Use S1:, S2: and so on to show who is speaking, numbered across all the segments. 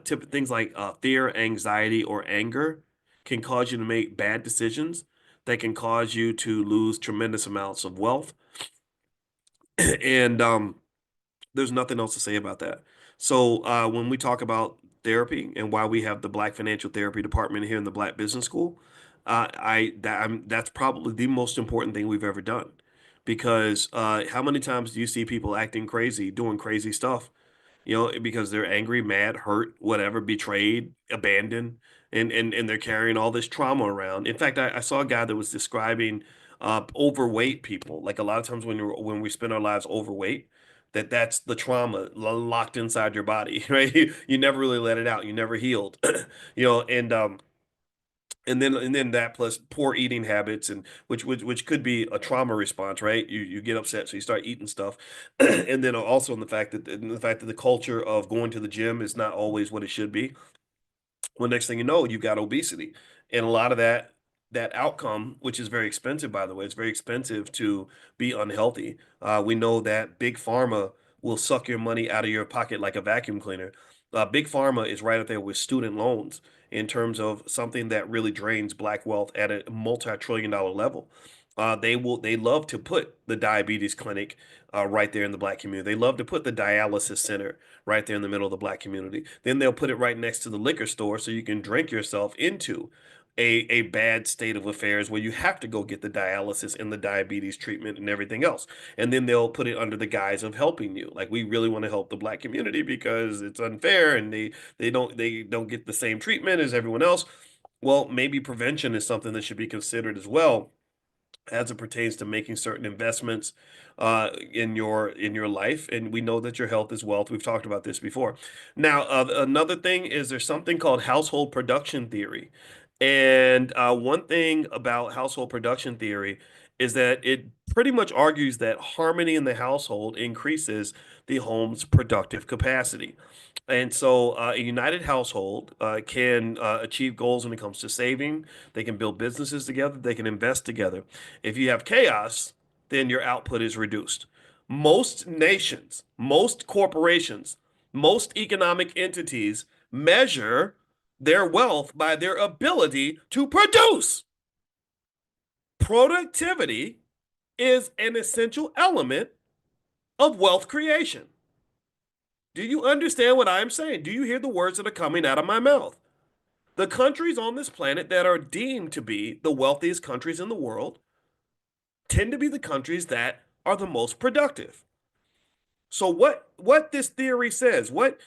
S1: things like fear, anxiety, or anger can cause you to make bad decisions that can cause you to lose tremendous amounts of wealth. And there's nothing else to say about that. So when we talk about therapy and why we have the Black Financial Therapy Department here in the Black Business School, that's probably the most important thing we've ever done. Because how many times do you see people acting crazy, doing crazy stuff, because they're angry, mad, hurt, whatever, betrayed, abandoned, and they're carrying all this trauma around. In fact, I saw a guy that was describing overweight people. Like a lot of times when we spend our lives overweight, that's the trauma locked inside your body, right? You never really let it out. You never healed, and then that plus poor eating habits, and which could be a trauma response, right? You get upset, so you start eating stuff. And then also in the fact that the culture of going to the gym is not always what it should be. Well, next thing you know, you've got obesity, and a lot of that outcome, which is very expensive, by the way, it's very expensive to be unhealthy. We know that big pharma will suck your money out of your pocket like a vacuum cleaner. Big pharma is right up there with student loans in terms of something that really drains black wealth at a multi-trillion-dollar level. They love to put the diabetes clinic right there in the black community. They love to put the dialysis center right there in the middle of the black community. Then they'll put it right next to the liquor store so you can drink yourself into a bad state of affairs where you have to go get the dialysis and the diabetes treatment and everything else. And then they'll put it under the guise of helping you. Like we really want to help the black community because it's unfair and they don't get the same treatment as everyone else. Well, maybe prevention is something that should be considered as well as it pertains to making certain investments in your life. And we know that your health is wealth. We've talked about this before. Now, another thing is there's something called household production theory. And one thing about household production theory is that it pretty much argues that harmony in the household increases the home's productive capacity. And so a united household can achieve goals when it comes to saving. They can build businesses together. They can invest together. If you have chaos, then your output is reduced. Most nations, most corporations, most economic entities measure their wealth by their ability to produce. Productivity is an essential element of wealth creation. Do you understand what I'm saying? Do you hear the words that are coming out of my mouth? The countries on this planet that are deemed to be the wealthiest countries in the world tend to be the countries that are the most productive. So what this theory says, what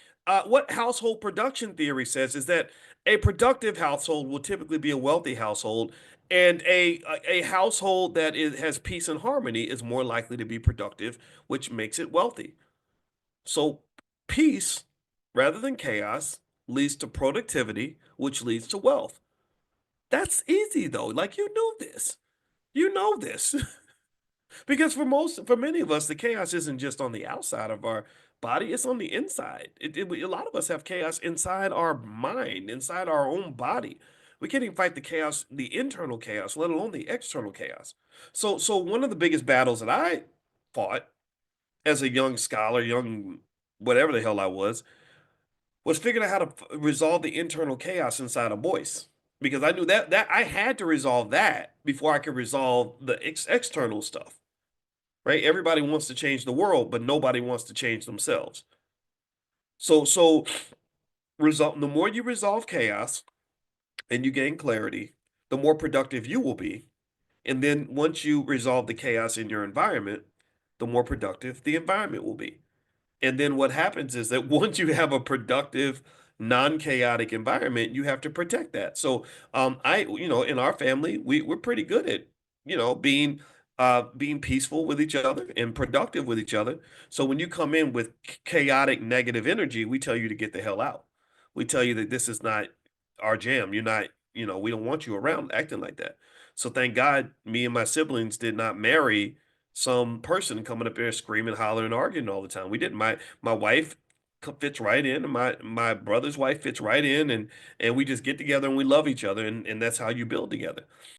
S1: household production theory says is that a productive household will typically be a wealthy household, and a household that has peace and harmony is more likely to be productive, which makes it wealthy. So peace rather than chaos leads to productivity, which leads to wealth. That's easy though. Like you know this. You know this. Because for many of us, the chaos isn't just on the outside of our body, it's on the inside. A lot of us have chaos inside our mind, inside our own body. We can't even fight the chaos, the internal chaos, let alone the external chaos. So one of the biggest battles that I fought as a young scholar, young whatever the hell I was figuring out how to resolve the internal chaos inside of Boyce. Because I knew that I had to resolve that before I could resolve the external stuff, right? Everybody wants to change the world, but nobody wants to change themselves. So the more you resolve chaos and you gain clarity, the more productive you will be. And then once you resolve the chaos in your environment, the more productive the environment will be. And then what happens is that once you have a productive, non-chaotic environment, you have to protect that. So in our family, we're pretty good at, being peaceful with each other and productive with each other. So when you come in with chaotic, negative energy, we tell you to get the hell out. We tell you that this is not our jam. You're not, we don't want you around acting like that. So thank God me and my siblings did not marry some person coming up there screaming, hollering, arguing all the time. We didn't. My wife fits right in, and my brother's wife fits right in, and we just get together and we love each other, and that's how you build together.